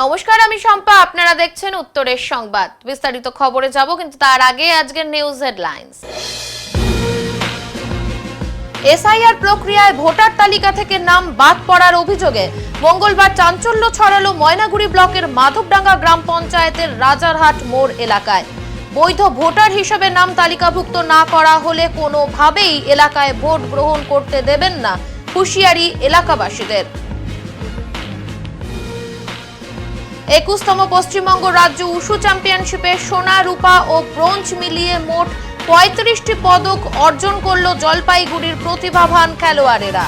নমস্কার, আমি শম্পা। আপনারা দেখছেন উত্তরের সংবাদ। বিস্তারিত খবরে যাব, কিন্তু তার আগে আজকের নিউজ হেডলাইন্স। এসআইআর প্রক্রিয়ায় ভোটার তালিকা থেকে নাম বাদ পড়ার অভিযোগে মঙ্গলবার চাঞ্চল্য ছড়ালো ময়নাগুড়ি ব্লকের মাধবডাঙ্গা গ্রাম পঞ্চায়েতের রাজারহাট মোড় এলাকায়। বৈধ ভোটার হিসেবে নাম তালিকাভুক্ত না করা হলে কোনোভাবেই এলাকায় ভোট গ্রহণ করতে দেবেন না, হুঁশিয়ারি এলাকাবাসীদের। 21তম পশ্চিমবঙ্গ রাজ্য উশু চ্যাম্পিয়নশিপে সোনা, রূপা ও ব্রোঞ্জ মিলিয়ে মোট 35টি পদক অর্জন করল জলপাইগুড়ির প্রতিভাবান খেলোয়াড়েরা।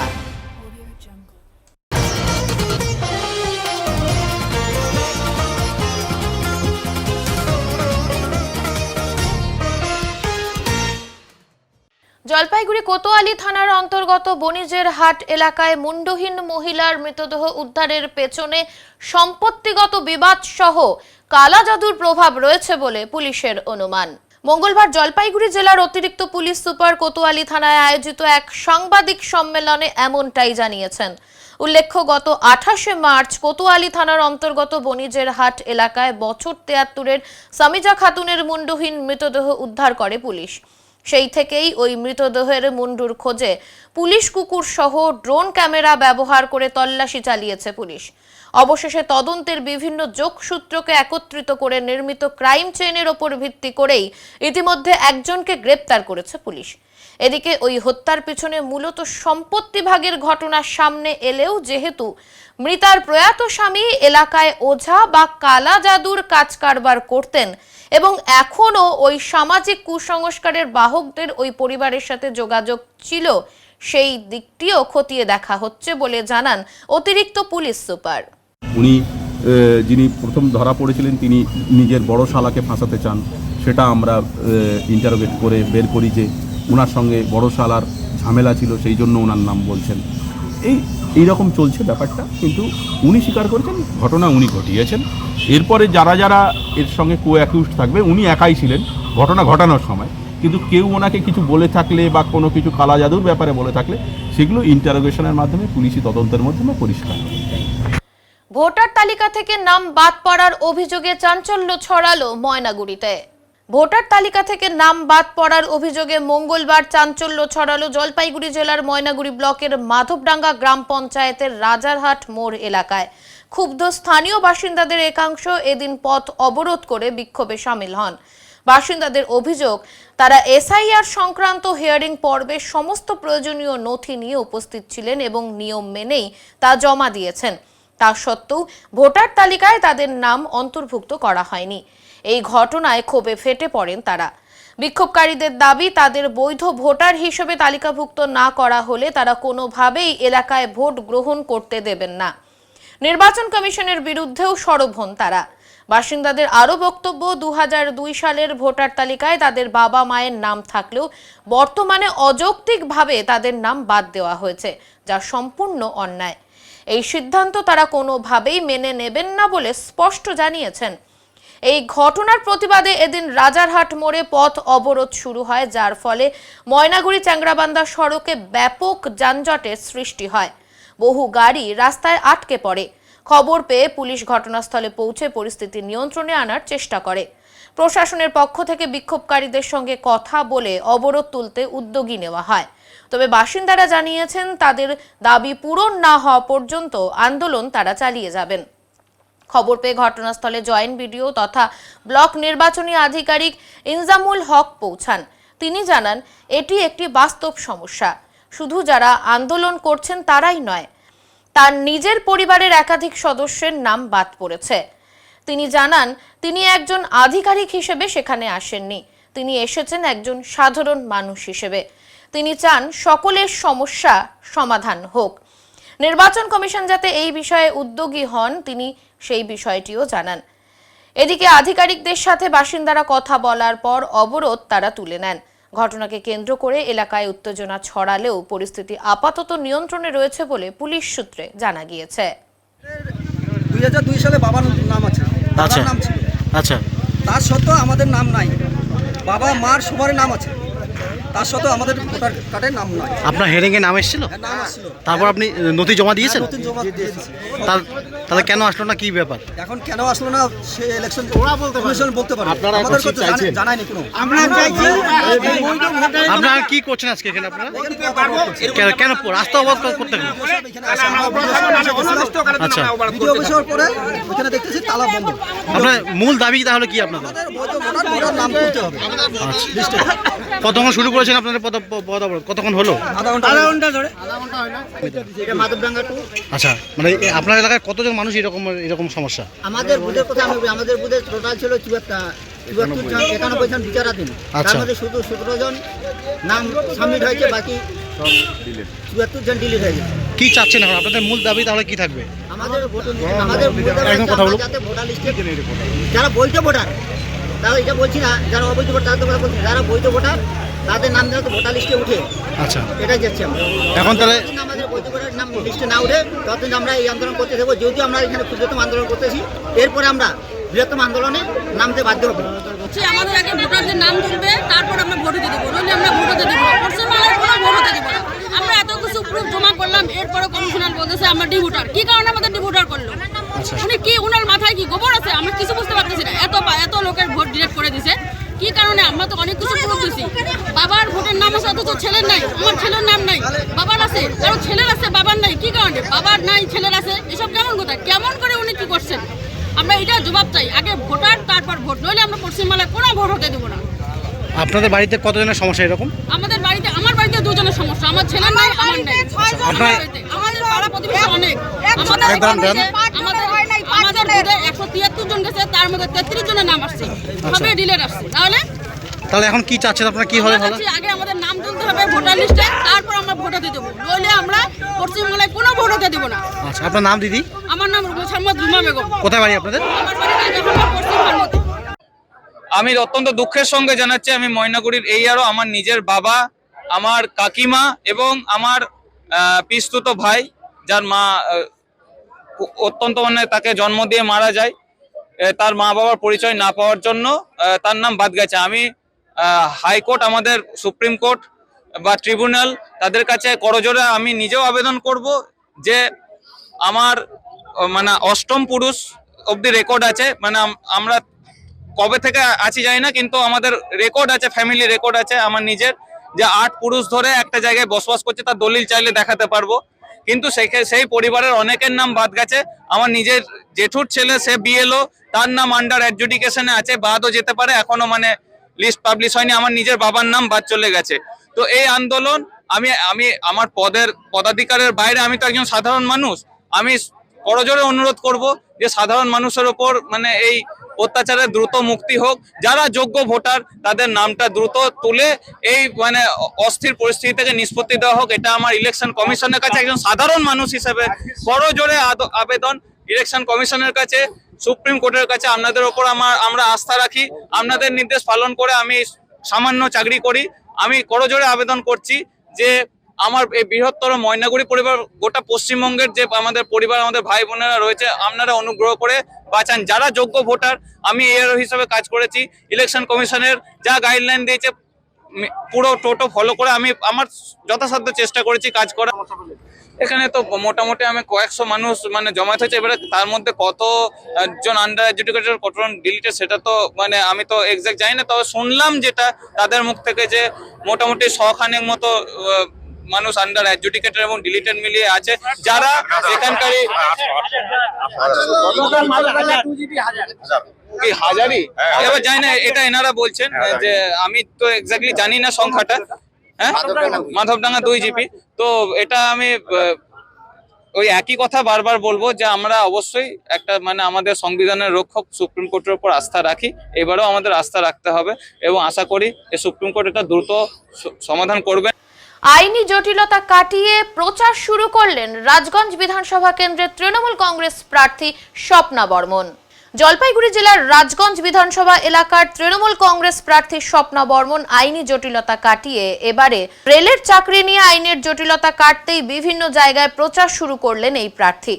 জলপাইগুড়ি কোতোয়ালি থানার অন্তর্গত বণিজের হাট এলাকায় মুন্ডহীন মহিলার মৃতদেহ উদ্ধারের পেছনে সম্পত্তিগত বিবাদ সহ কালা জাদুর প্রভাব রয়েছে বলে পুলিশের অনুমান। মঙ্গলবার জলপাইগুড়ি জেলার অতিরিক্ত পুলিশ সুপার কোতোয়ালি থানায় আয়োজিত এক সাংবাদিক সম্মেলনে এমনটাই জানিয়েছেন। উল্লেখ্য, গত 28শে মার্চ কোতোয়ালি থানার অন্তর্গত বণিজের হাট এলাকায় বছর 73-এর সামিজা খাতুনের মুন্ডহীন মৃতদেহ উদ্ধার করে পুলিশ। সেই থেকেই ওই মৃতদেহের মুন্ডুর খোঁজে পুলিশ কুকুর সহ ড্রোন ক্যামেরা ব্যবহার করে তল্লাশি চালিয়েছে পুলিশ। অবশেষে তদন্তের বিভিন্ন যোগসূত্রকে একত্রিত করে নির্মিত ক্রাইম চেইনের ওপর ভিত্তি করেই ইতিমধ্যে একজনকে গ্রেপ্তার করেছে পুলিশ। এদিকে ওই হত্যার পিছনে মূলত সম্পত্তি ভাগের ঘটনা সামনে এলেও যেহেতু মৃতার প্রয়াত স্বামী এলাকায় ওঝা বা কালা জাদুর কাজ কারবার করতেন এবং এখনো ওই সামাজিক কুসংস্কারের বাহকদের ওই পরিবারের সাথে যোগাযোগ ছিল, সেই দিকটিও খতিয়ে দেখা হচ্ছে বলে জানান অতিরিক্ত পুলিশ সুপার। উনি যিনি প্রথম ধরা পড়েছিলেন তিনি নিজের বড় শালাকে ফাঁসাতে চান, সেটা আমরা ইন্টারোগেট করে বের করি যে ওনার সঙ্গে বড় শালার ঝামেলা ছিল, সেই জন্য ওনার নাম বলছেন। এইরকম চলছে ব্যাপারটা, কিন্তু উনি স্বীকার করেছেন ঘটনা উনি ঘটিয়েছেন। এরপরে যারা যারা এর সঙ্গে অ্যাকিউজড থাকবে, উনি একাই ছিলেন ঘটনা ঘটানোর সময়, কিন্তু কেউ ওনাকে কিছু বলে থাকলে বা কোনো কিছু কালা জাদুর ব্যাপারে বলে থাকলে সেগুলো ইন্টারোগেশনের মাধ্যমে, পুলিশি তদন্তের মাধ্যমে পরিষ্কার হবে। ভোটার তালিকা থেকে নাম বাদ পড়ার অভিযোগে চাঞ্চল্য ছড়ালো ময়নাগুড়িতে। ভোটার তালিকা থেকে নাম বাদ পড়ার অভিযোগে মঙ্গলবার চাঞ্চল্য ছড়ালো জলপাইগুড়ি জেলার ময়নাগুড়ি ব্লকের মাধবডাঙ্গা গ্রাম পঞ্চায়েতের রাজারহাট মোড় এলাকায়। ক্ষুব্ধ স্থানীয় বাসিন্দাদের একাংশ এদিন পথ অবরোধ করে বিক্ষোভে সামিল হন। বাসিন্দাদের অভিযোগ, তারা এসআইআর সংক্রান্ত হিয়ারিং পর্বে সমস্ত প্রয়োজনীয় নথি নিয়ে উপস্থিত ছিলেন এবং নিয়ম মেনেই তা জমা দিয়েছেন। তা সত্ত্বেও ভোটার তালিকায় তাদের নাম অন্তর্ভুক্ত করা হয়নি। এই ঘটনায় ক্ষোভে ফেটে পড়েন তারা। বিক্ষোভকারীদের দাবি, তাদের বৈধ ভোটার হিসেবে তালিকাভুক্ত না করা হলে তারা কোনোভাবেই এলাকায় ভোট গ্রহণ করতে দেবেন না। নির্বাচন কমিশনের বিরুদ্ধেও সরব হন তারা। বাসিন্দাদের আরও বক্তব্য, 2002 সালের ভোটার তালিকায় তাদের বাবা মায়ের নাম থাকলেও বর্তমানে অযৌক্তিকভাবে তাদের নাম বাদ দেওয়া হয়েছে, যা সম্পূর্ণ অন্যায়। এই সিদ্ধান্ত তারা কোনোভাবেই মেনে নেবেন না বলে স্পষ্ট জানিয়েছেন। এই ঘটনার প্রতিবাদে এদিন রাজারহাট মোড়ে পথ অবরোধ শুরু হয়, যার ফলে ময়নাগুড়ি চ্যাংরাবান্ধা সড়কে ব্যাপক যানজটের সৃষ্টি হয়। বহু গাড়ি রাস্তায় আটকে পড়ে। খবর পেয়ে পুলিশ ঘটনাস্থলে পৌঁছে পরিস্থিতি নিয়ন্ত্রণে আনার চেষ্টা করে। প্রশাসনের পক্ষ থেকে বিক্ষোভকারীদের সঙ্গে কথা বলে অবরোধ তুলতে উদ্যোগী নেওয়া হয়। তবে বাসিন্দারা জানিয়েছেন তাদের দাবি পূরণ না হওয়া পর্যন্ত আন্দোলন তারা চালিয়ে যাবেন। খবর পেয়ে ঘটনাস্থলে জয়েন্ট বিডিও তথা ব্লক নির্বাচনী আধিকারিক ইনজামুল হক পৌঁছান। তিনি জানান, এটি একটি বাস্তব সমস্যা। শুধু যারা আন্দোলন করছেন তারাই নয়, তার নিজের পরিবারের একাধিক সদস্যের নাম বাদ পড়েছে। তিনি জানান, তিনি একজন আধিকারিক হিসেবে সেখানে আসেননি, তিনি এসেছেন একজন সাধারণ মানুষ হিসেবে। তিনি চান সকলের সমস্যা সমাধান হোক। নির্বাচন কমিশন যাতে এই বিষয়ে উদ্যোগী হন, তিনি সেই বিষয়টিও জানান। এদিকে আধিকারিকদের সাথে বাসিন্দারা কথা বলার পর অবরোধ তারা তুলে নেন। ঘটনাকে কেন্দ্র করে এলাকায় উত্তেজনা ছড়ালেও পরিস্থিতি আপাতত নিয়ন্ত্রণে রয়েছে বলে পুলিশ সূত্রে জানা গিয়েছে। 2002 সালে বাবার নাম আছে, দাদার নাম ছিল, আচ্ছা, তার সত্ত্বেও আমাদের নাম নাই। বাবা মার সবার নাম আছে, তার সত্ত্বেও আমাদের ভোটার কার্ডে নাম নয়। আপনার হেডিংয়ে নাম এসেছিল? হ্যাঁ, নাম আসছিল। তারপর আপনি নথি জমা দিয়েছেন? নতুন জমা দিয়েছি। তাহলে কেন আসলো না, কি ব্যাপার? এখন কেন আসলো না সে ইলেকশন কমিশন বলতে পারে। আপনারা আমাদের এখন কাছে চাইছেন? জানায়নি কোনো। আপনারা কি করছেন আজকে এখানে? আপনারা কেন রাস্তা অবরোধ করতে গেলেন? আচ্ছা, ভিডিও অফিসের পরে ওখানে দেখতেছি তালা বন্ধ। আপনার মূল দাবি তাহলে কি আপনাদের? আমাদের বৈধ ভোটার নাম তুলতে হবে লিস্টে। কতক্ষণ শুরু করেছেন আপনাদের পদ অবরোধ? কতক্ষণ হলো? আধা ঘন্টা ধরে। আচ্ছা, মানে আপনার এলাকায় কতজন মানুষ এরকম সমস্যা? আমাদের বুথের কথা আমি বলি, আমাদের বুথে টোটাল ছিল 94 জন, 91 জন বিচারাধীন। তার আচ্ছা। মধ্যে শুধু 17 জন নাম সাবমিট হয়েছে, বাকি 74 জন ডিলিট হয়ে গেছে। কি চাচ্ছেন এখন? আপনাদের মূল দাবি তাহলে কি থাকবে? আমাদের মূল দাবি একদম হচ্ছে কথা আমরা বলুন। যাতে ভোটার লিস্টে যারা বৈধ ভোটার, তারা এটা বলছি না যারা অবৈধ ভোটার তাদের কথা বলছি, যারা বৈধ ভোটার তাদের নাম যাতে ভোটার লিস্টে উঠে, আচ্ছা, এটাই যাচ্ছি আমরা। এখন তাহলে যতদিন আমাদের বৈধ ভোটার নাম লিস্টে না উঠে ততদিন আমরা এই আন্দোলন করতে থাকবো। যদিও আমরা এখানে ক্ষুদ্রতম আন্দোলন করতেছি, এরপরে আমরা বৃহত্তম আন্দোলনে নামতে বাধ্য হবো। আমাদের আগে ভোটারদের নাম তুলবে, তারপর আমরা ভোট দিতে দেবো, নইলে আমরা ভোট দিতে দেবো না। পশ্চিমবাংলার কোনো ভোট হতে দেবো না। আমরা এত কিছু প্রুফ জমা করলাম, এরপরে কমিশনার বলতেছে আমরা ডিভোটার। কি কারণে আমাদের ডিভোটার করলো? উনি কি, ওনার মাথায় কি গোবর আছে? আমরা কিছু বুঝতে পারতেছি না। এত লোকের ভোট ডিলেট করে দিছে, কি কারণে? আমরা তো অনেক কিছু প্রুফ দিছি। বাবার ভোটের নাম আছে, অথচ ছেলের নাই। আমার ছেলের নাম নাই, বাবার আছে। কারো ছেলের আছে, বাবার নাই। কি কারণে? বাবার নাই, ছেলের আছে। এসব কেমন কথা? কেমন করে উনি কি করছেন? আমরা এটা জবাব চাই। আগে ভোটার, তারপর ভোট, নইলে আমরা পশ্চিমবাংলায় কোনো ভোট হতে দেবো না। আপনাদের বাড়িতে কতজনের সমস্যা এরকম? আমাদের বাড়িতে, আমার বাড়িতে দুজনের সমস্যা। আমার ছেলের নাই, আমার নাই। আমাদের পাড়া প্রতিবেশী অনেক। আমাদের ভোটে 173 জন গেছে, তার মধ্যে 33 জনের নাম আসছে, সবে ডিলেট আসছে। তাহলে এখন কি চাচ্ছেন আপনারা? কি হবে ভালো? আগে আমাদের নাম তুলতে হবে ভোটার লিস্টে, তারপর আমরা ভোট দিতে দেবো, নইলে আমরা পশ্চিমবাংলায় কোনো ভোট হতে দেবো না। আচ্ছা, আপনার নাম দিদি? আমার নাম মোহাম্মদ রুমা বেগম। কোথায় বাড়ি আপনাদের? আমার বাড়ি রাজাপুর, পশ্চিম ভারমতি। আমি অত্যন্ত দুঃখের সঙ্গে জানাচ্ছি, আমি ময়নাগুড়ির এইআরও আমার নিজের বাবা, আমার কাকিমা এবং আমার পিস্তুত ভাই, যার মা অত্যন্ত মানে তাকে জন্ম দিয়ে মারা যায়, তার মা বাবার পরিচয় না পাওয়ার জন্য তার নাম বাদ গেছে। আমি হাইকোর্ট, আমাদের সুপ্রিম কোর্ট বা ট্রিব্যুনাল, তাদের কাছে করজোড়ে আমি নিজেও আবেদন করব যে আমার মানে অষ্টম পুরুষ অবধি রেকর্ড আছে, মানে আমরা কবে থেকে আছি জানি না, কিন্তু আমাদের রেকর্ড আছে, ফ্যামিলি রেকর্ড আছে আমার নিজের, যে 8 পুরুষ ধরে একটা জায়গায় বসবাস করছে, তার দলিল চাইলে দেখাতে পারবো। কিন্তু সেই পরিবারের অনেকের নাম বাদ গেছে। আমার নিজের জেঠুর ছেলে, সে বিএলও, তার নাম আন্ডার অ্যাডজুডিকেশনে আছে, বাদও যেতে পারে, এখনো মানে লিস্ট পাবলিশ হয়নি। আমার নিজের বাবার নাম বাদ চলে গেছে। তো এই আন্দোলন আমি আমার পদাধিকারের বাইরে, আমি তো একজন সাধারণ মানুষ, আমি করজোড়ে অনুরোধ করব যে সাধারণ মানুষের ওপর মানে এই অত্যাচারের দ্রুত মুক্তি হোক। যারা যোগ্য ভোটার তাদের নামটা দ্রুত তুলে এই মানে অস্থির পরিস্থিতি থেকে নিষ্পত্তি দেওয়া হোক। এটা আমার ইলেকশন কমিশনের কাছে একজন সাধারণ মানুষ হিসেবে বড় জোরে আবেদন। ইলেকশন কমিশনের কাছে, সুপ্রিম কোর্টের কাছে আপনাদের ওপর আমরা আস্থা রাখি। আপনাদের নির্দেশ পালন করে আমি সামান্য চাকরি করি। আমি করজোড়ে আবেদন করছি যে আমার এই বৃহত্তর ময়নাগুড়ি পরিবার, গোটা পশ্চিমবঙ্গের যে আমাদের পরিবার, আমাদের ভাই বোনেরা রয়েছে, আপনারা অনুগ্রহ করে বাঁচান যারা যোগ্য ভোটার। আমি এআরও হিসেবে কাজ করেছি, ইলেকশন কমিশনের যা গাইডলাইন দিয়েছে পুরো টোটো ফলো করে আমি আমার যথাসাধ্য চেষ্টা করেছি কাজ করা। এখানে তো মোটামুটি আমি কয়েকশো মানুষ মানে জমায়েত হয়েছে, এবারে তার মধ্যে কতজন আন্ডার এডুকেটেড, কতজন ডিলিটেড, সেটা তো মানে আমি তো এক্সাক্ট জানি না। তবে শুনলাম যেটা তাদের মুখ থেকে, যে মোটামুটি 100 খানেক মতো মানুষ আন্ডার অ্যাডজুডিকেটেড এবং ডিলিটেড মিলিয়ে আছে, যারা এখানকারই কি হাজারি, এবার জানি না, এটা এনারা বলছেন, যে আমি তো এক্স্যাক্টলি জানি না সংখ্যাটা। হ্যাঁ, মাধবডাঙ্গা 2 জিপি। তো এটা আমি ওই একই কথা বারবার বলবো যে আমরা অবশ্যই একটা মানে আমাদের সংবিধানের রক্ষক সুপ্রিম কোর্টের উপর আস্থা রাখি। এবারেও আমাদের আস্থা রাখতে হবে এবং আশা করি এই সুপ্রিম কোর্ট এটা দ্রুত সমাধান করবে। আইনি জটিলতা কাটিয়ে প্রচার শুরু করলেন রাজগঞ্জ বিধানসভা কেন্দ্রের তৃণমূল কংগ্রেস প্রার্থী স্বপ্না বর্মন। জলপাইগুড়ি জেলার রাজগঞ্জ বিধানসভা এলাকার তৃণমূল কংগ্রেস প্রার্থী স্বপ্না বর্মন আইনি জটিলতা কাটিয়ে এবারে রেলের চাকরি নিয়ে আইনের জটিলতা কাটতেই বিভিন্ন জায়গায় প্রচার শুরু করলেন এই প্রার্থী।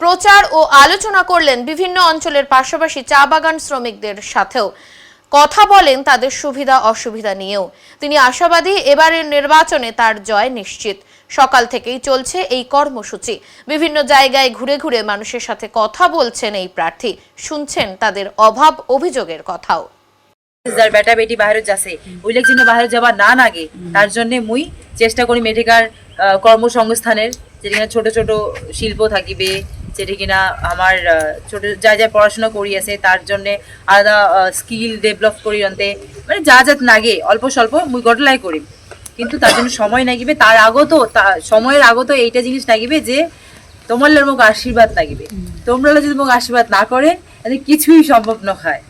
প্রচার ও আলোচনা করলেন বিভিন্ন অঞ্চলের পাশাপাশি চা বাগান শ্রমিকদের সাথেও। কথা বলেন তাদের সুবিধা অসুবিধা নিয়েও। তিনি আশাবাদী এবারের নির্বাচনে তার জয় নিশ্চিত। সকাল থেকেই চলছে এই কর্মসূচি। বিভিন্ন জায়গায় ঘুরে ঘুরে মানুষের সাথে কথা বলছেন এই প্রার্থী, শুনছেন তাদের অভাব অভিযোগের কথাও। যার বেটা বেটি বাহিৰত যাচ্ছে উল্লেখযোগ্য বাহিৰত যাবা না নাগে তার জন্য মুই চেষ্টা করি মেডিকার কর্মসংস্থানের যেখানে ছোট ছোট শিল্প থাকিবে, যেটা কিনা আমার ছোট যা যা পড়াশোনা করি আছে তার জন্য আলাদা স্কিল ডেভেলপ করি আনতে, মানে যা যা নাগে অল্প স্বল্প মুই গটলাই করি। কিন্তু তার জন্য সময় লাগিবে, তার আগত সময়ের আগত এইটা জিনিস লাগিবে যে তোমার মোক আশীর্বাদ লাগিবে। তোমরা যদি মোক আশীর্বাদ না করে তাহলে কিছুই সম্ভব নয়।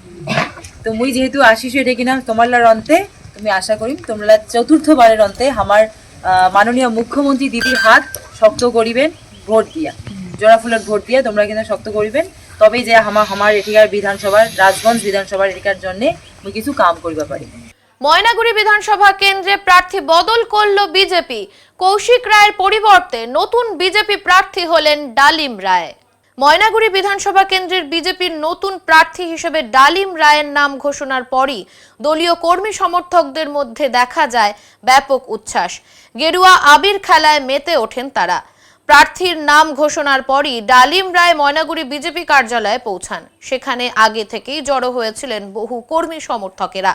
তো মুই যেহেতু আসিছো এটা কিনা তোমার অন্তে তুমি আশা করি তোমরা চতুর্থবারের অন্তে আমার মাননীয় মুখ্যমন্ত্রী দিদির হাত শক্ত করিবেন ভোট দিয়া, জোড়া ফুলের ভোট দিয়া তোমরা কিন্তু শক্ত করিবেন। তবেই যে আমার এটিকার বিধানসভার রাজগঞ্জ বিধানসভার এটিকার জন্য মুই কিছু কাম করিবা পারি। ময়নাগুড়ি বিধানসভা কেন্দ্রে প্রার্থী বদল করল বিজেপি। কৌশিক রায়ের পরিবর্তে নতুন বিজেপি প্রার্থী হলেন ডালিম রায়। ময়নাগুড়ি বিধানসভা কেন্দ্রের বিজেপির নতুন প্রার্থী হিসেবে ডালিম রায়ের নাম ঘোষণার পরই দলীয় কর্মী সমর্থকদের মধ্যে দেখা যায় ব্যাপক উচ্ছ্বাস। গেরুয়া আবির খেলায় মেতে ওঠেন তারা। প্রার্থীর নাম ঘোষণার পরই ডালিম রায় ময়নাগুড়ি বিজেপি কার্যালয়ে পৌঁছান। সেখানে আগে থেকেই জড়ো হয়েছিলেন বহু কর্মী সমর্থকেরা।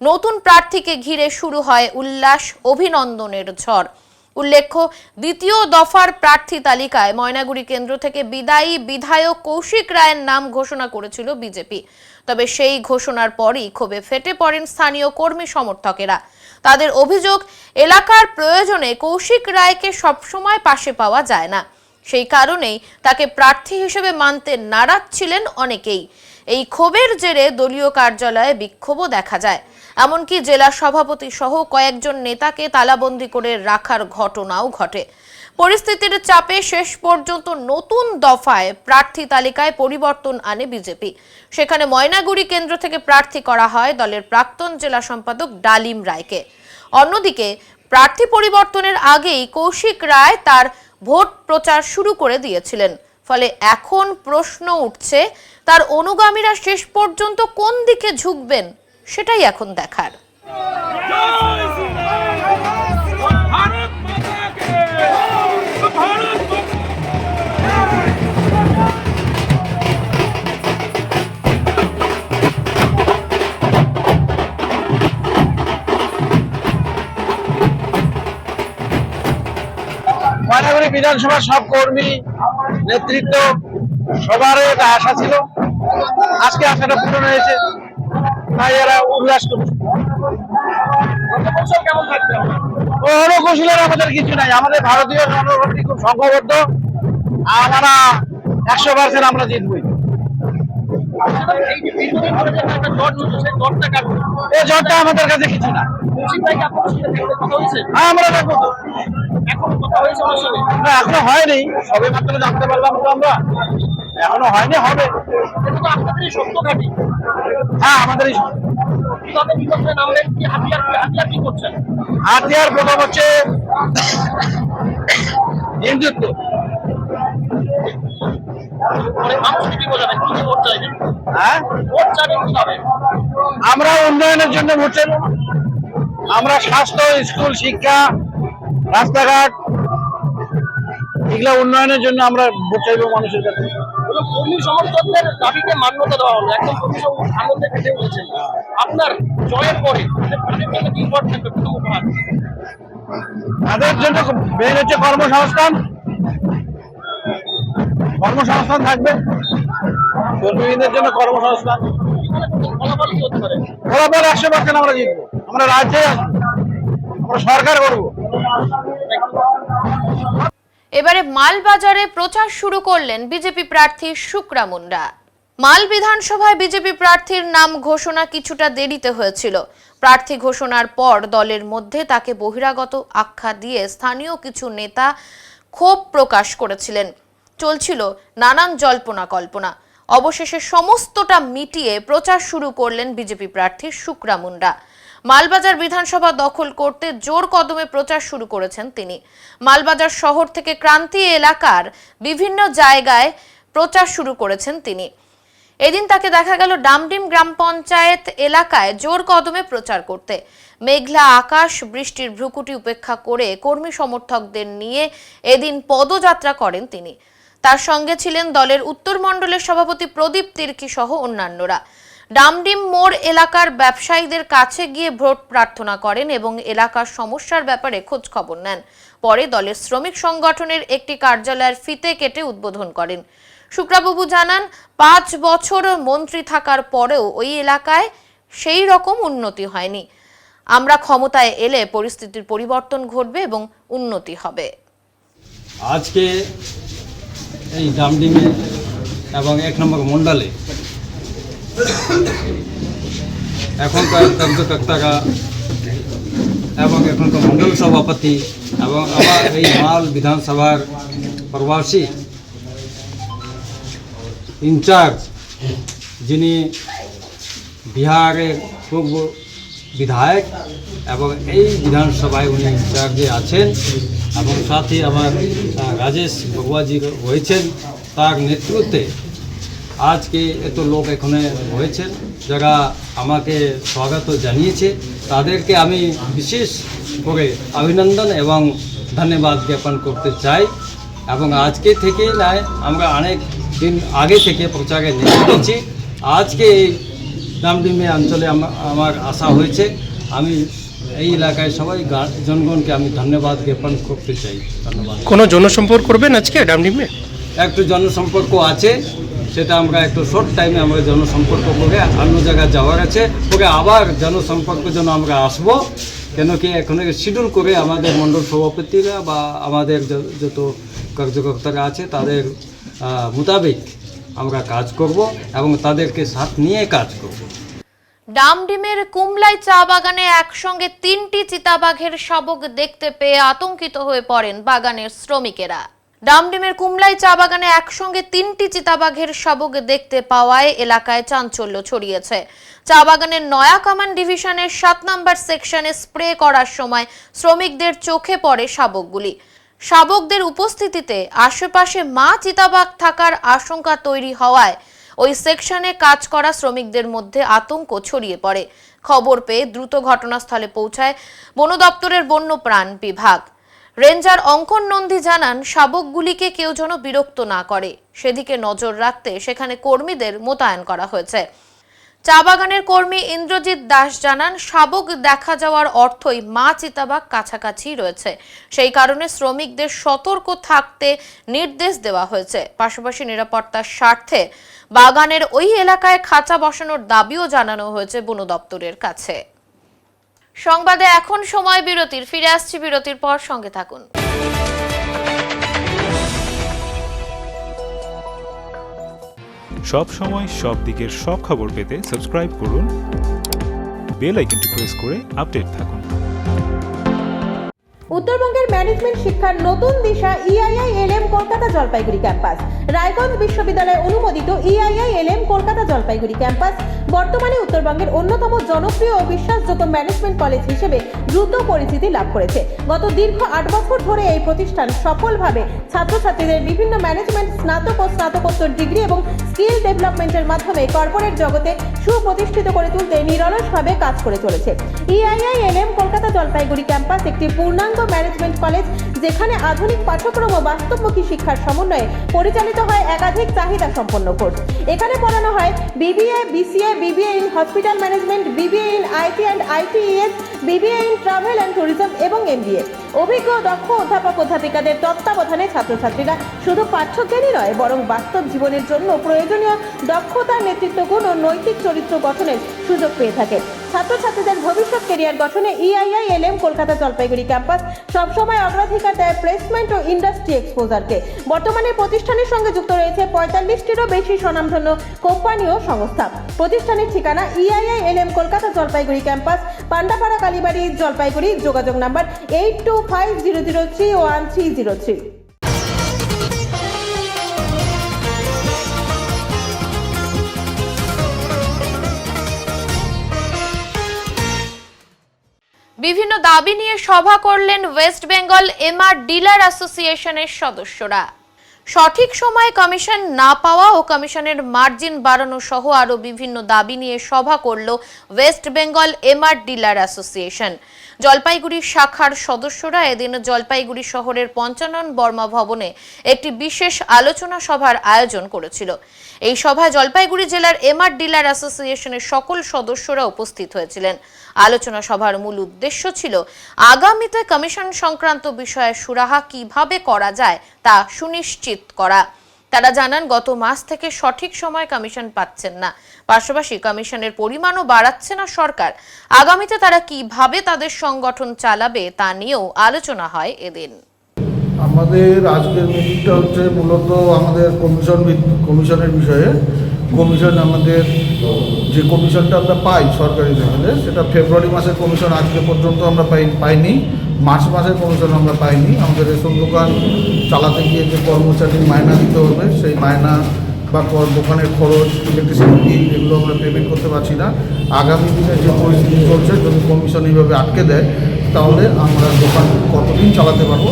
নতুন প্রার্থীকে ঘিরে শুরু হয় উল্লাস, অভিনন্দনের ঝড়। উল্লেখ্য, দ্বিতীয় দফার প্রার্থী তালিকায় ময়নাগুড়ি কেন্দ্র থেকে বিদায়ী বিধায়ক কৌশিক রায়ের নাম ঘোষণা করেছিল বিজেপি। তবে সেই ঘোষণার পরই ক্ষোভে ফেটে পড়েন স্থানীয় কর্মী সমর্থকেরা। তাদের অভিযোগ, এলাকার প্রয়োজনে কৌশিক রায়কে সবসময় পাশে পাওয়া যায় না। সেই কারণেই তাকে প্রার্থী হিসেবে মানতে নারাজ ছিলেন অনেকেই। এই ক্ষোভের জেরে দলীয় কার্যালয়ে বিক্ষোভও দেখা যায়। এমনকি জেলা সভাপতি সহ কয়েকজন নেতাকে তালাবন্দি করে রাখার ঘটনাও ঘটে। পরিস্থিতির চাপে শেষ পর্যন্ত নতুন দফায় প্রার্থী তালিকায় পরিবর্তন আনে বিজেপি। সেখানে ময়নাগুড়ি কেন্দ্র থেকে প্রার্থী করা হয় দলের প্রাক্তন জেলা সম্পাদক ডালিম রায়কে। অন্যদিকে প্রার্থী পরিবর্তনের আগেই কৌশিক রায় তার ভোট প্রচার শুরু করে দিয়েছিলেন। ফলে এখন প্রশ্ন উঠছে, তার অনুগামীরা শেষ পর্যন্ত কোন দিকে ঝুঁকবেন সেটাই এখন দেখার। ময়নাগুড়ি বিধানসভার সব কর্মী নেতৃত্ব সবারই একটা আশা ছিল, আজকে আশাটা পূরণ হয়েছে, তাই এরা উল্লাস করছে। রণকৌশলের আমাদের কিছু নাই, আমাদের ভারতীয় জনগণটি খুব সংঘবদ্ধ, আমরা 100% আমরা জিতবই। এই জটটা আমাদের কাছে কিছু না, আমরা দেখবো এখনো হয়নি, সবে মাত্র জানতে পারলাম তো আমরা, এখনো হয়নি, হবে। হ্যাঁ, আমাদেরই হাতিয়ার প্রথম হচ্ছে হিন্দুত্ব। আমরা উন্নয়নের জন্য ভোট চাইব, আমরা স্বাস্থ্য, স্কুল, শিক্ষা, রাস্তাঘাট এগুলা উন্নয়নের জন্য আমরা ভোট চাইব মানুষের কাছে। কর্মী সমর্থকদের দাবিকে মান্যতা দেওয়া হলো, একদম কর্মী আনন্দে ফেটে উঠেছেন। আপনার জয়ের পরে তাদের জন্য মেন হচ্ছে কর্মসংস্থান, কর্মসংস্থান থাকবে, কর্মীদের জন্য কর্মসংস্থান। ফলাফল 100% আমরা জিতবো, আমরা রাজ্যে আসবো, আমরা সরকার করবো। এবারে মালবাজারে প্রচার শুরু করলেন বিজেপি প্রার্থী শুক্রা মুন্ডা। মাল বিধানসভায় বিজেপি প্রার্থীর নাম ঘোষণা কিছুটা দেরিতে হয়েছিল। প্রার্থী ঘোষণার পর দলের মধ্যে তাকে বহিরাগত আখ্যা দিয়ে স্থানীয় কিছু নেতা ক্ষোভ প্রকাশ করেছিলেন। চলছিল নানান জল্পনা কল্পনা। অবশেষে সমস্তটা মিটিয়ে প্রচার শুরু করলেন বিজেপি প্রার্থী শুক্রা মুন্ডা। মালবাজার বিধানসভা দখল করতে জোর কদমে প্রচার শুরু করেছেন তিনি। মালবাজার শহর থেকে ক্রান্তি এলাকার বিভিন্ন জায়গায় প্রচার শুরু করেছেন তিনি। এদিন তাকে দেখা গেল ডামডিম গ্রাম পঞ্চায়েত এলাকায় জোর কদমে প্রচার করতে। মেঘলা আকাশ, বৃষ্টির ভ্রুকুটি উপেক্ষা করে কর্মী সমর্থকদের নিয়ে এদিন পদযাত্রা করেন তিনি। তার সঙ্গে ছিলেন দলের উত্তর মণ্ডলের সভাপতি প্রদীপ তির্কি সহ অন্যান্যরা। ডামডিম মোড় এলাকার ব্যবসায়ীদের কাছে গিয়ে ভোট প্রার্থনা করেন এবং এলাকার সমস্যার ব্যাপারে খোঁজ খবর নেন। পরে দলের শ্রমিক সংগঠনের একটি কার্যালয়ের ফিতে কেটে উদ্বোধন করেন। শুক্লাবাবু জানান, 5 বছর মন্ত্রী থাকার পরেও ওই এলাকায় সেই রকম উন্নতি হয়নি। আমরা ক্ষমতায় এলে পরিস্থিতির পরিবর্তন ঘটবে এবং উন্নতি হবে। আজকে এই ডামডিমে এবং 1 নম্বর মণ্ডলে এখনকার কার্যকর্তারা এবং এখনকার মণ্ডল সভাপতি এবং আমার এই মাল বিধানসভার প্রবাসী ইনচার্জ, যিনি বিহারের পূর্ব বিধায়ক এবং এই বিধানসভায় উনি ইনচার্জে আছেন, এবং সাথে আমার রাজেশ বগুয়াজি হয়েছেন, তার নেতৃত্বে আজকে এত লোক এখানে হয়েছেন যারা আমাকে স্বাগত জানিয়েছে। তাদেরকে আমি বিশেষ করে অভিনন্দন এবং ধন্যবাদ জ্ঞাপন করতে চাই। এবং আজকে থেকে নয়, আমরা অনেক দিন আগে থেকে প্রচারে নিয়েছি। আজকে এই ডামডিমে অঞ্চলে আমার আশা হয়েছে। আমি এই এলাকায় সবাই জনগণকে আমি ধন্যবাদ জ্ঞাপন করতে চাই। ধন্যবাদ। কোনো জনসম্পর্ক করবেন আজকে ডামডিমে? একটু জনসম্পর্ক আছে, সেটা আমরা একটু শর্ট টাইমে আমরা জনসম্পর্ক করে অন্য জায়গায় যাওয়ার আছে, ওকে আবার জনসম্পর্কের জন্য আমরা আসবো। কেন কি এখন শিডিউল করে আমাদের মণ্ডল সভাপতিরা বা আমাদের যত কার্যকর্তারা আছে তাদের মোতাবেক আমরা কাজ করব এবং তাদেরকে সাথ নিয়ে কাজ করব। ডামডিমের কুমলাই চা বাগানে একসঙ্গে 3টি চিতাবাঘের শাবক দেখতে পেয়ে আতঙ্কিত হয়ে পড়েন বাগানের শ্রমিকেরা। ডামডিমের কুমলাই চা বাগানে একসঙ্গে 3টি চিতাবাঘের শাবক দেখতে পাওয়ায় এলাকায় চাঞ্চল্য ছড়িয়েছে। চা বাগানের নয়া কামান ডিভিশনের 7 নম্বর সেকশনে স্প্রে করার সময় শ্রমিকদের চোখে পড়ে শাবকগুলি। শাবকদের উপস্থিতিতে আশেপাশে মা চিতাবাঘ থাকার আশঙ্কা তৈরি হওয়ায় ওই সেকশনে কাজ করা শ্রমিকদের মধ্যে আতঙ্ক ছড়িয়ে পড়ে। খবর পেয়ে দ্রুত ঘটনাস্থলে পৌঁছায় বন দপ্তরের বন্যপ্রাণ বিভাগ। রেঞ্জার অঙ্কন নন্দী জানান, শাবকগুলিকে কেউ যেন বিরক্ত না করে সেদিকে নজর রাখতে সেখানে কর্মীদের মোতায়েন করা হয়েছে। চা বাগানের কর্মী ইন্দ্রজিৎ দাস জানান, শাবক দেখা যাওয়ার অর্থই মা চিতাবাঘ কাছাকাছি রয়েছে, সেই কারণে শ্রমিকদের সতর্ক থাকতে নির্দেশ দেওয়া হয়েছে। পাশাপাশি নিরাপত্তার স্বার্থে বাগানের ওই এলাকায় খাঁচা বসানোর দাবিও জানানো হয়েছে বন দপ্তরের কাছে। সংবাদে এখন সময় বিরতির, ফিরে আসছি বিরতির পর, সঙ্গে থাকুন। সব সময় সব দিকের সব খবর পেতে সাবস্ক্রাইব করুন, বেল আইকনটি প্রেস করে আপডেট থাকুন। উত্তরবঙ্গের ম্যানেজমেন্ট শিক্ষার নতুন দিশা EIILM কলকাতা জলপাইগুড়ি ক্যাম্পাস। রায়গঞ্জ বিশ্ববিদ্যালয় অনুমোদিত EIILM কলকাতা জলপাইগুড়ি ক্যাম্পাস বর্তমানে উত্তরবঙ্গের অন্যতম জনপ্রিয় ও বিশ্বাসযোগ্য ম্যানেজমেন্ট কলেজ হিসেবে দ্রুত পরিচিতি লাভ করেছে। গত দীর্ঘ 8 বছর ধরে এই প্রতিষ্ঠান সফলভাবে ছাত্রছাত্রীদের বিভিন্ন ম্যানেজমেন্ট স্নাতক ও স্নাতকোত্তর ডিগ্রি এবং স্কিল ডেভেলপমেন্টের মাধ্যমে কর্পোরেট জগতে সুপ্রতিষ্ঠিত করে তুলতে নিরলসভাবে কাজ করে চলেছে। EIILM কলকাতা জলপাইগুড়ি ক্যাম্পাস একটি পূর্ণাঙ্গ ম্যানেজমেন্ট কলেজ, যেখানে আধুনিক পাঠ্যক্রম ও বাস্তবমুখী শিক্ষার সমন্বয়ে পরিচালিত হয় একাধিক চাহিদা সম্পন্ন কোর্স। এখানে পড়ানো হয় BBA, BCA, BBA in hospital management, BBA in IT and ITES, BBA in travel and tourism এবং MBA। অভিজ্ঞ দক্ষ অধ্যাপক অধ্যাপিকাদের তত্ত্বাবধানে ছাত্রছাত্রীরা শুধু পাঠ্যজ্ঞানই নয়, বরং বাস্তব জীবনের জন্য প্রয়োজনীয় দক্ষতা, নেতৃত্ব গুণ ও নৈতিক চরিত্র গঠনের সুযোগ পেয়ে থাকে। ছাত্রছাত্রীদের ভবিষ্যৎ ক্যারিয়ার গঠনে EIILM কলকাতা জলপাইগুড়ি ক্যাম্পাস সবসময় অগ্রাধিকার দেয় প্লেসমেন্ট ও ইন্ডাস্ট্রি এক্সপোজারকে। বর্তমানে প্রতিষ্ঠানের সঙ্গে যুক্ত রয়েছে 45টিরও বেশি স্বনামধন্য কোম্পানি ও সংস্থা। প্রতিষ্ঠানের ঠিকানা EIILM কলকাতা জলপাইগুড়ি ক্যাম্পাস, পান্ডাপাড়া, কালীবাড়ি, জলপাইগুড়ি। যোগাযোগ নাম্বার 8250031303। বিভিন্ন দাবি নিয়ে সভা করলেন ওয়েস্ট বেঙ্গল MR ডিলার অ্যাসোসিয়েশনের সদস্যরা। সঠিক সময়ে কমিশন না পাওয়া ও কমিশনের মার্জিন বাড়ানো সহ আরো বিভিন্ন দাবি নিয়ে সভা করল West Bengal MR dealer association. Jalpaiguri শাখার সদস্যরা এদিন জলপাইগুড়ি শহরের পঞ্চানন বর্মা ভবনে একটি বিশেষ আলোচনা সভার আয়োজন করেছিল। এই সভায় জলপাইগুড়ি জেলার এমআর ডিলার অ্যাসোসিয়েশনের সকল সদস্যরা উপস্থিত হয়েছিলেন। আলোচনা সভার মূল উদ্দেশ্য ছিল আগামীতে কমিশন সংক্রান্ত বিষয়ে সুরাহা কিভাবে করা যায় তা সুনিশ্চিত করা। তারা জানান গত মাস থেকে সঠিক সময় কমিশন পাচ্ছেন না, পাশাপাশি কমিশনের পরিমাণও বাড়াচ্ছে না সরকার। আগামীতে তারা কিভাবে তাদের সংগঠন চালাবে তা নিয়েও আলোচনা হয় এদিন। আমাদের আজকের মিটিংটা হচ্ছে মূলত আমাদের কমিশনের বিষয়ে। কমিশন আমাদের যে কমিশনটা আমরা পাই সরকারি লেভেলে, সেটা ফেব্রুয়ারি মাসের কমিশন আজকে পর্যন্ত আমরা পাইনি। মার্চ মাসের কমিশন আমরা পাইনি। আমাদের রেশন দোকান চালাতে গিয়ে যে কর্মচারীর মায়না দিতে হবে, সেই মায়না বা দোকানের খরচ, ইলেকট্রিসিটি বিল, এগুলো আমরা পেমেন্ট করতে পারছি না। আগামী দিনে যে পরিস্থিতি চলছে, যদি কমিশন এইভাবে আটকে দেয় তাহলে আমরা দোকান কতদিন চালাতে পারবো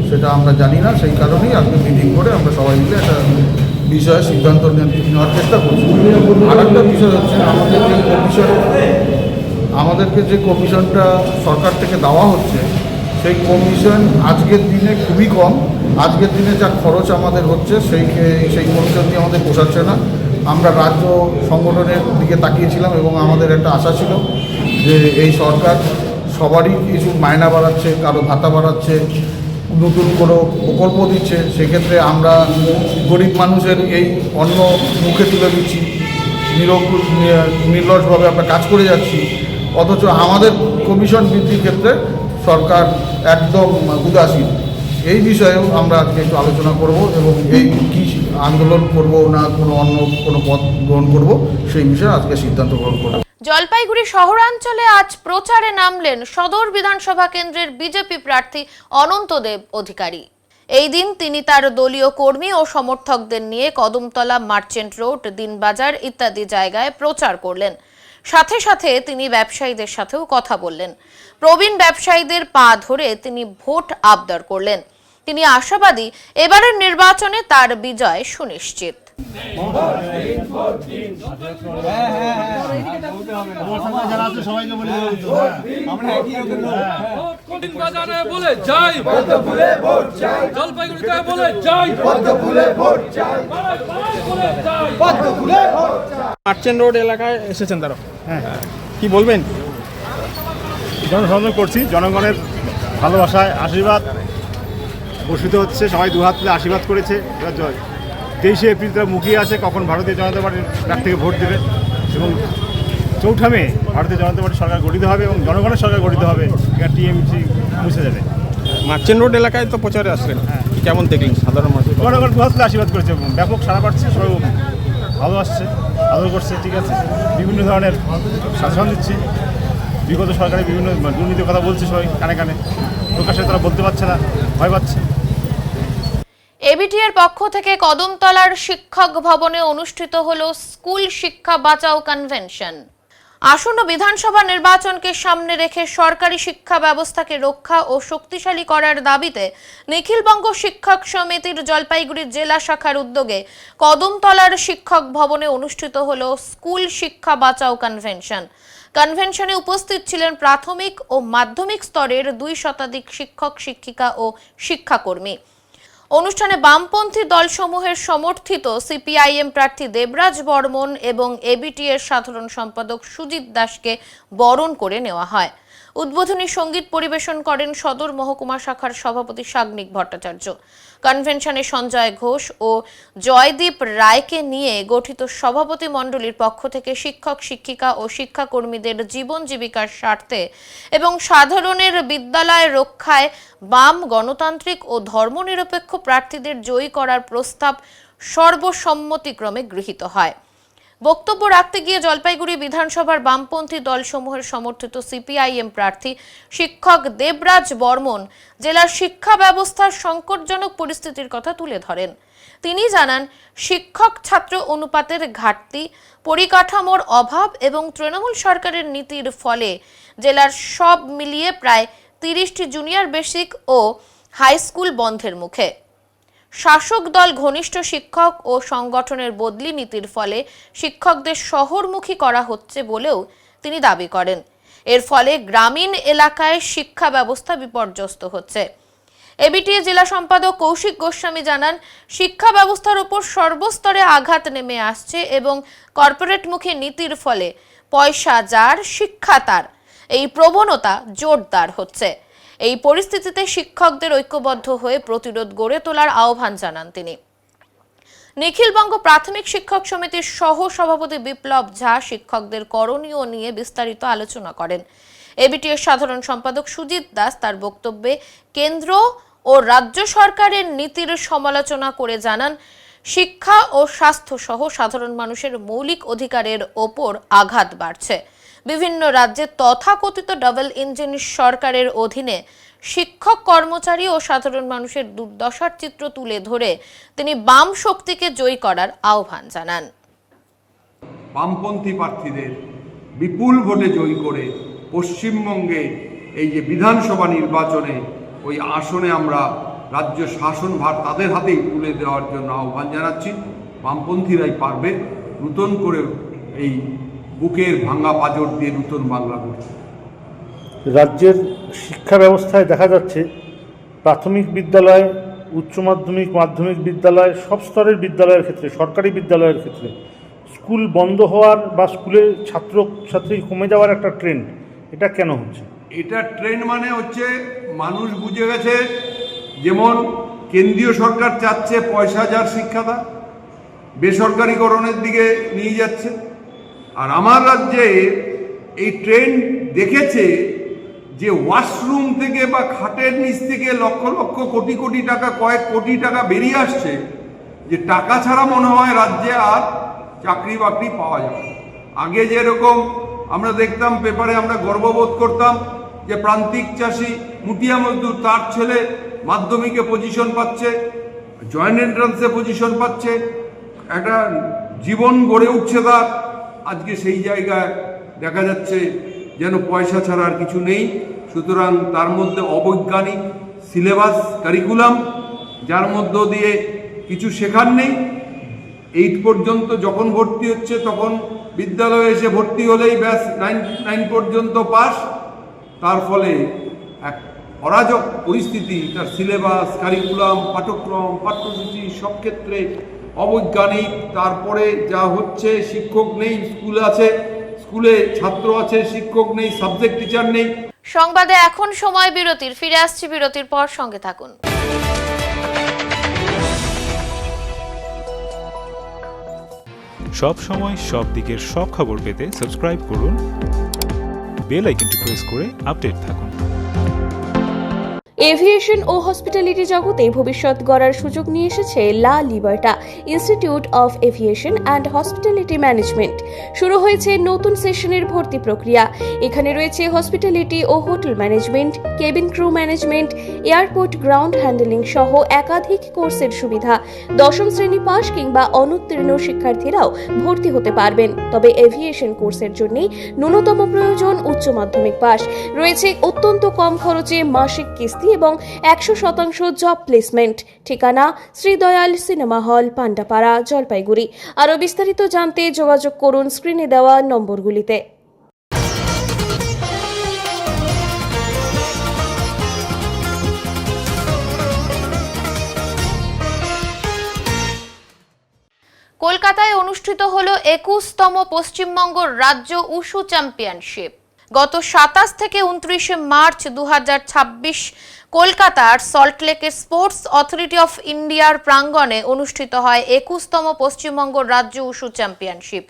সেটা আমরা জানি না। সেই কারণেই আজকে মিটিং করে আমরা সবাই মিলে একটা বিষয়ে সিদ্ধান্ত নেওয়ার চেষ্টা করছি। আর একটা বিষয় হচ্ছে আমাদেরকে যে কমিশনটা সরকার থেকে দেওয়া হচ্ছে, সেই কমিশন আজকের দিনে খুবই কম। আজকের দিনে যা খরচ আমাদের হচ্ছে সেই কমিশন দিয়ে আমাদের পোষাচ্ছে না। আমরা রাজ্য সংগঠনের দিকে তাকিয়েছিলাম এবং আমাদের একটা আশা ছিল যে এই সরকার সবারই কিছু মায়না বাড়াচ্ছে, কারো ভাতা বাড়াচ্ছে, নতুন কোনো প্রকল্প দিচ্ছে। সেক্ষেত্রে আমরা গরিব মানুষের এই অন্ন মুখে তুলে দিচ্ছি, নির্লসভাবে আমরা কাজ করে যাচ্ছি। অথচ আমাদের কমিশন বৃদ্ধির ক্ষেত্রে সরকার একদম উদাসীন। এই বিষয়েও আমরা আজকে একটু আলোচনা করব এবং এই কী আন্দোলন করব না অন্য কোনো পথ গ্রহণ করব, সেই বিষয়ে আজকে সিদ্ধান্ত গ্রহণ করব। জলপাইগুড়ি শহরাঞ্চলে আজ প্রচারে নামলেন সদর বিধানসভা কেন্দ্রের বিজেপি প্রার্থী অনন্ত দেব অধিকারী। এই দিন তিনি তার দলীয় কর্মী ও সমর্থকদের নিয়ে কদমতলা, মার্চেন্ট রোড, দিনবাজার ইত্যাদি জায়গায় প্রচার করলেন। সাথে সাথে তিনি ব্যবসায়ীদের সাথেও কথা বললেন। প্রবীণ ব্যবসায়ীদের পা ধরে তিনি ভোট আবদার করলেন। তিনি আশাবাদী এবারের নির্বাচনে তার বিজয় সুনিশ্চিত। মার্চেন্ট রোড এলাকায় এসেছেন তারা, কি বলবেন? জনসাধারণ করছি, জনগণের ভালোবাসায় আশীর্বাদ বর্ষিত হচ্ছে। সবাই দুহাত তুলে আশীর্বাদ করেছে। এবার 23শে এপ্রিল তারা মুখিয়ে আছে কখন ভারতীয় জনতা পার্টির প্রার্থীকে ভোট দেবে এবং 4 মে ভারতীয় জনতা পার্টি সরকার গঠিত হবে এবং জনগণের সরকার গঠিত হবে। এবার টিএমসি মুছে যাবে। মার্চেন্ট রোড এলাকায় তো প্রচারে আসলেন, কেমন দেখলেন? সাধারণ মানুষ জনগণ দুহাত তুলে আশীর্বাদ করেছে, ব্যাপক সাড়া পাচ্ছে, সবাই ভালোবাসছে, আদর করছে। ঠিক আছে, বিভিন্ন ধরনের শাসন দিচ্ছি। বিগত সরকারের বিভিন্ন দুর্নীতির কথা বলছে, সবাই কানে কানে, প্রকাশ্যে তারা বলতে পারছে না, ভয় পাচ্ছে। এবিটিএর পক্ষ থেকে কদমতলার শিক্ষক ভবনে অনুষ্ঠিত হলো স্কুল শিক্ষা বাঁচাও কনভেনশন। আসন্ন বিধানসভা নির্বাচনকে সামনে রেখে সরকারি শিক্ষা ব্যবস্থাকে রক্ষা ও শক্তিশালী করার দাবিতে নিখিলবঙ্গ শিক্ষক সমিতির জলপাইগুড়ি জেলা শাখার উদ্যোগে কদমতলার শিক্ষক ভবনে অনুষ্ঠিত হলো স্কুল শিক্ষা বাঁচাও কনভেনশন। কনভেনশনে উপস্থিত ছিলেন প্রাথমিক ও মাধ্যমিক স্তরের 2 শতাধিক শিক্ষক, শিক্ষিকা ও শিক্ষাকর্মী। অনুষ্ঠানে বামপন্থী দলসমূহের সমর্থিত সিপিআইএম প্রার্থী দেবরাজ বর্মন এবং এবিটি এর সাধারণ সম্পাদক সুজিত দাসকে বরণ করে নেওয়া হয়। উদ্বোধনী সঙ্গীত পরিবেশন করেন সদর মহকুমা শাখার সভাপতি সাগ্নিক ভট্টাচার্য। কনভেনশনে সঞ্জয় ঘোষ ও জয়দীপ রায়কে নিয়ে গঠিত সভাপতি মণ্ডলীর পক্ষ থেকে শিক্ষক, শিক্ষিকা ও শিক্ষাকর্মীদের জীবন জীবিকার স্বার্থে এবং সাধারণের বিদ্যালয় রক্ষায় বাম, গণতান্ত্রিক ও ধর্মনিরপেক্ষ প্রার্থীদের জয়ী করার প্রস্তাব সর্বসম্মতিক্রমে গৃহীত হয়। বক্তব্য রাখতে গিয়ে জলপাইগুড়ি বিধানসভার বামপন্থী দলসমূহের সমর্থিত সিপিআইএম প্রার্থী শিক্ষক দেবরাজ বর্মন জেলার শিক্ষা ব্যবস্থার সংকটজনক পরিস্থিতির কথা তুলে ধরেন। তিনি জানান, শিক্ষক ছাত্র অনুপাতের ঘাটতি, পরিকাঠামোর অভাব এবং তৃণমূল সরকারের নীতির ফলে জেলার সব মিলিয়ে প্রায় 30টি জুনিয়র বেসিক ও হাই স্কুল বন্ধের মুখে। শাসক দল ঘনিষ্ঠ শিক্ষক ও সংগঠনের বদলি নীতির ফলে শিক্ষকদের শহরমুখী করা হচ্ছে বলেও তিনি দাবি করেন। এর ফলে গ্রামীণ এলাকায় শিক্ষা ব্যবস্থা বিপর্যস্ত হচ্ছে। এবিটিএ জেলা সম্পাদক কৌশিক গোস্বামী জানান, শিক্ষা ব্যবস্থার উপর সর্বস্তরে আঘাত নেমে আসছে এবং কর্পোরেটমুখী নীতির ফলে পয়সা যার শিক্ষা তার এই প্রবণতা জোরদার হচ্ছে। এই পরিস্থিতিতে শিক্ষকদের ঐক্যবদ্ধ হয়ে প্রতিরোধ গড়ে তোলার আহ্বান জানান তিনি। নিখিলবঙ্গ প্রাথমিক শিক্ষক সমিতির সহ সভাপতি বিপ্লব ঝা শিক্ষকদের করণীয় নিয়ে বিস্তারিত আলোচনা করেন। এবিটিএ সাধারণ সম্পাদক সুজিত দাস তার বক্তব্যে কেন্দ্র ও রাজ্য সরকারের নীতির সমালোচনা করে জানান, শিক্ষা ও স্বাস্থ্য সহ সাধারণ মানুষের মৌলিক অধিকারের ওপর আঘাত বাড়ছে। বিভিন্ন রাজ্যে তথাকথিত ডাবল ইঞ্জিন সরকারের অধীনে শিক্ষক কর্মচারী ও সাধারণ মানুষের দুর্দশার চিত্র তুলে ধরে তিনি বাম শক্তিকে জয়ী করার আহ্বান জানান। বামপন্থী প্রার্থীদের বিপুল ভোটে জয়ী করে পশ্চিমবঙ্গে এই যে বিধানসভা নির্বাচনে ওই আসনে আমরা রাজ্য শাসনভার তাদের হাতেই তুলে দেওয়ার জন্য আহ্বান জানাচ্ছি। বামপন্থীরাই পারবে নতুন করে এই বুকের ভাঙা পাঁজর দিয়ে নতুন বাংলা গড়তে। রাজ্যের শিক্ষা ব্যবস্থায় দেখা যাচ্ছে প্রাথমিক বিদ্যালয়, উচ্চ মাধ্যমিক, মাধ্যমিক বিদ্যালয়, সব স্তরের বিদ্যালয়ের ক্ষেত্রে, সরকারি বিদ্যালয়ের ক্ষেত্রে স্কুল বন্ধ হওয়ার বা স্কুলে ছাত্রছাত্রী কমে যাওয়ার একটা ট্রেন্ড, এটা কেন হচ্ছে? এটা ট্রেন্ড মানে হচ্ছে মানুষ বুঝে গেছে, যেমন কেন্দ্রীয় সরকার চাচ্ছে পয়সা যার শিক্ষাটা বেসরকারিকরণের দিকে নিয়ে যাচ্ছে, আর আমার রাজ্যে এই ট্রেন্ড দেখেছে যে ওয়াশরুম থেকে বা খাটের নিচ থেকে লক্ষ লক্ষ কোটি কোটি টাকা, কয়েক কোটি টাকা বেরিয়ে আসছে, যে টাকা ছাড়া মনে হয় রাজ্যে আর চাকরি বাকরি পাওয়া যাবে। আগে যেরকম আমরা দেখতাম পেপারে, আমরা গর্ববোধ করতাম যে প্রান্তিক চাষি মুটিয়া মজদুর তার ছেলে মাধ্যমিকে পজিশন পাচ্ছে, জয়েন্ট এন্ট্রান্সে পজিশন পাচ্ছে, একটা জীবন গড়ে উঠছে তার। আজকে সেই জায়গায় দেখা যাচ্ছে যেন পয়সা ছাড়া আর কিছু নেই। সুতরাং তার মধ্যে অবৈজ্ঞানিক সিলেবাস, কারিকুলাম, যার মধ্য দিয়ে কিছু শেখার নেই। 8 পর্যন্ত যখন ভর্তি হচ্ছে তখন বিদ্যালয়ে এসে ভর্তি হলেই ব্যাস 9 পর্যন্ত পাস। তার ফলে এক অরাজক পরিস্থিতি, তার সিলেবাস, কারিকুলাম, পাঠ্যক্রম, পাঠ্যসূচি সব ক্ষেত্রে অবৈজ্ঞানিক। তারপরে যা হচ্ছে, শিক্ষক নেই, স্কুল আছে, স্কুলে ছাত্র আছে, শিক্ষক নেই, সাবজেক্ট টিচার নেই। সংবাদে এখন সময় বিরতির, ফিরে আসছি বিরতির পর, সঙ্গে থাকুন। সব সময় সব দিকের সব খবর পেতে সাবস্ক্রাইব করুন, বেল আইকনটি প্রেস করে আপডেট থাকুন। এভিয়েশন ও হসপিটালিটি জগতে ভবিষ্যৎ গড়ার সুযোগ নিয়ে এসেছে La Liberta Institute of Aviation and Hospitality Management. শুরু হয়েছে নতুন সেশনের ভর্তি প্রক্রিয়া। এখানে রয়েছে হসপিটালিটি ও hotel management, cabin crew management, airport ground handling সহ একাধিক কোর্সের সুবিধা। 10ম শ্রেণী পাস কিংবা অনুত্তীর্ণ শিক্ষার্থীরাও ভর্তি হতে পারবেন। তবে এভিয়েশন কোর্সের জন্যই ন্যূনতম প্রয়োজন উচ্চ মাধ্যমিক পাস। রয়েছে অত্যন্ত কম খরচে মাসিক কিস্তি এবং 100% জব প্লেসমেন্ট। ঠিকানা শ্রীদয়াল সিনেমা হল, পান্ডাপাড়া, জলপাইগুড়ি। আরও বিস্তারিত জানতে যোগাযোগ করুন স্ক্রিনে দেওয়া নম্বরগুলিতে। কলকাতায় অনুষ্ঠিত হলো 21তম পশ্চিমবঙ্গ রাজ্য উশু চ্যাম্পিয়নশিপ। গত 27 থেকে 29 মার্চ 2026 কলকাতার সল্টলেকের স্পোর্টস অথরিটি অফ ইন্ডিয়ার প্রাঙ্গণে অনুষ্ঠিত হয় 21তম পশ্চিমবঙ্গ রাজ্য উশু চ্যাম্পিয়নশিপ।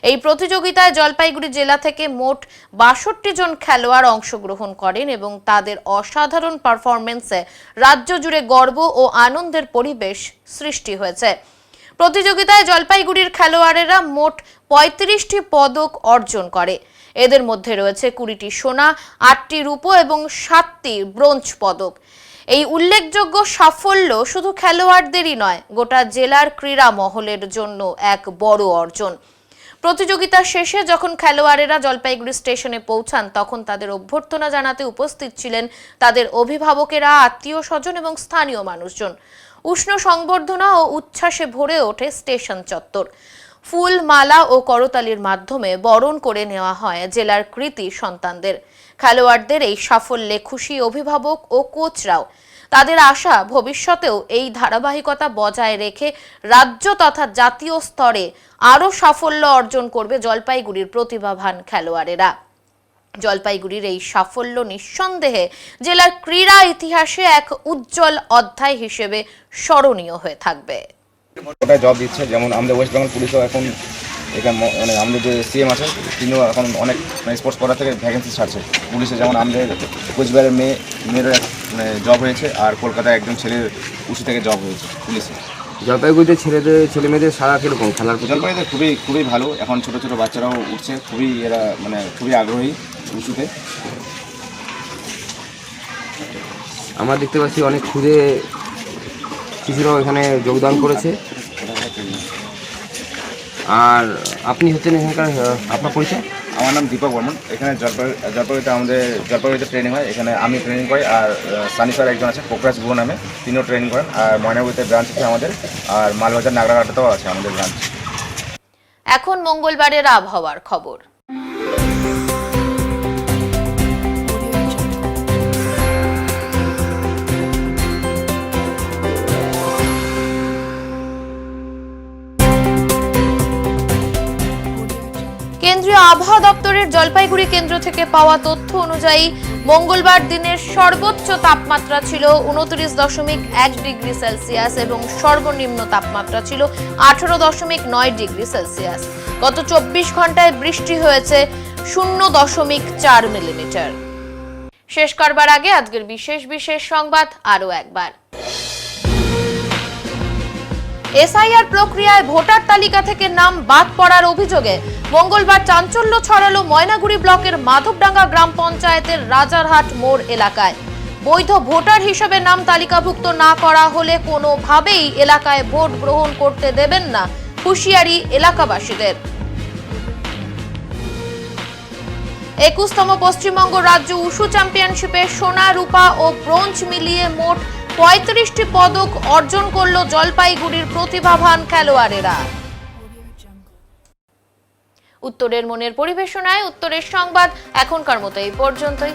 এই প্রতিযোগিতায় জলপাইগুড়ি জেলা থেকে মোট 62 জন খেলোয়াড় অংশগ্রহণ করেন এবং তাদের অসাধারণ পারফরমেন্সে রাজ্য জুড়ে গর্ব ও আনন্দের পরিবেশ সৃষ্টি হয়েছে। প্রতিযোগিতায় জলপাইগুড়ির খেলোয়াড়েরা মোট 35টি পদক অর্জন করে। এদের মধ্যে রয়েছে 20টি সোনা, 8টি রূপো এবং 7টি ব্রোঞ্জ পদক। এই উল্লেখযোগ্য সাফল্য শুধু খেলোয়াড়দেরই নয়, গোটা জেলার ক্রীড়া মহলের জন্য এক বড় অর্জন। প্রতিযোগিতা শেষে যখন খেলোয়াড়েরা জলপাইগুড়ি স্টেশনে পৌঁছান তখন তাদের অভ্যর্থনা জানাতে উপস্থিত ছিলেন তাদের অভিভাবকেরা, আত্মীয় স্বজন এবং স্থানীয় মানুষজন। উষ্ণ সংবর্ধনা ও উচ্ছ্বাসে ভরে ওঠে স্টেশন চত্বর। ফুল, মালা ও করতালির মাধ্যমে বরণ করে নেওয়া হয় জেলার কৃতী সন্তানদের। খেলোয়াড়দের এই সাফল্যে খুশি অভিভাবক ও কোচরাও। তাদের আশা, ভবিষ্যতেও এই ধারাবাহিকতা বজায় রেখে রাজ্য তথা জাতীয় স্তরে আরও সাফল্য অর্জন করবে জলপাইগুড়ির প্রতিভাবান খেলোয়াড়েরা। জলপাইগুড়ির এই সাফল্য নিঃসন্দেহে জেলার ক্রীড়া ইতিহাসে এক উজ্জ্বল অধ্যায় হিসেবে স্মরণীয় হয়ে থাকবে। ওটা জব দিচ্ছে, যেমন আমাদের ওয়েস্ট বেঙ্গল পুলিশও এখন এখানে মানে আমাদের যে সিএম আছেন তিনিও এখন অনেক স্পোর্টস কোটা থেকে ভ্যাকেন্সি ছাড়ছে পুলিশে। যেমন আমাদের কোচবিহারের মেয়েরও মানে জব হয়েছে, আর কলকাতায় একজন ছেলের উঁচু থেকে জব হয়েছে পুলিশে। জলপাইগুড়িতে ছেলে মেয়েদের সারা কীরকম খেলার? জলপাইগুড়িতে খুবই ভালো। এখন ছোটো ছোটো বাচ্চারাও উঠছে, এরা মানে খুবই আগ্রহী উঁচুতে। আমরা দেখতে পাচ্ছি অনেক ক্ষুদে শিশুরাও এখানে যোগদান করেছে। আর আপনি হচ্ছেন এখানকার, আপনার পরিচয়? আমার নাম দীপক বর্মন। এখানে জলপাইগুড়িতে ট্রেনিং হয়। এখানে আমি ট্রেনিং করি, আর সানি স্যার একজন আছে পোকরাজ গুহ নামে, তিনিও ট্রেনিং করেন। আর ময়নাগুড়িতে ব্রাঞ্চ আছে আমাদের, আর মালবাজার নাগরাঘাটেতেও আছে আমাদের ব্রাঞ্চ। এখন মঙ্গলবারের আবহাওয়ার খবর। কেন্দ্রীয় আবহাওয়া দপ্তরের জলপাইগুড়ি কেন্দ্র থেকে পাওয়া তথ্য অনুযায়ী মঙ্গলবার দিনের সর্বোচ্চ তাপমাত্রা ছিল 29.1 ডিগ্রি সেলসিয়াস এবং সর্বনিম্ন তাপমাত্রা ছিল 18.9 ডিগ্রি সেলসিয়াস। গত 24 ঘন্টায় বৃষ্টি হয়েছে 0.4 মিলিমিটার। শেষ করবার আগে আজকের বিশেষ সংবাদ আরও একবার। এসআইআর প্রক্রিয়ায় ভোটার তালিকা থেকে নাম বাদ পড়ার অভিযোগে মঙ্গলবার চাঞ্চল্য ছড়ালো ময়নাগুড়ি ব্লকের মাধবডাঙ্গা গ্রাম পঞ্চায়েতের রাজারহাট মোড় এলাকায়। বৈধ ভোটার হিসেবে নাম তালিকাভুক্ত না করা হলে কোনোভাবেই এলাকায় ভোট গ্রহণ করতে দেবেন না, হুঁশিয়ারি এলাকাবাসীদের। 21তম পশ্চিমবঙ্গ রাজ্য উশু চ্যাম্পিয়নশিপে সোনা, রূপা ও ব্রোঞ্জ মিলিয়ে মোট 35টি পদক অর্জন করল জলপাইগুড়ির প্রতিভাবান খেলোয়াড়েরা। উত্তরের মনের পরিবেশনায় উত্তরের সংবাদ এখনকার মতো এই পর্যন্তই।